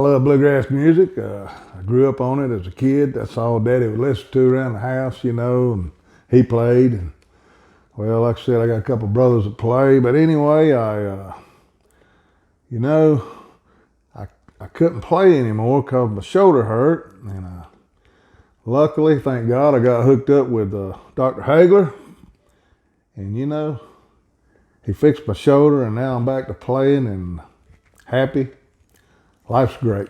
I love bluegrass music. I grew up on it as a kid. That's all Daddy would listen to around the house, and he played. And, well, like I said, I got a couple brothers that play. But anyway, you know, I, I couldn't play anymore because my shoulder hurt. And luckily, thank God, I got hooked up with Dr. Hagler. And, he fixed my shoulder, and now I'm back to playing and happy. Life's great.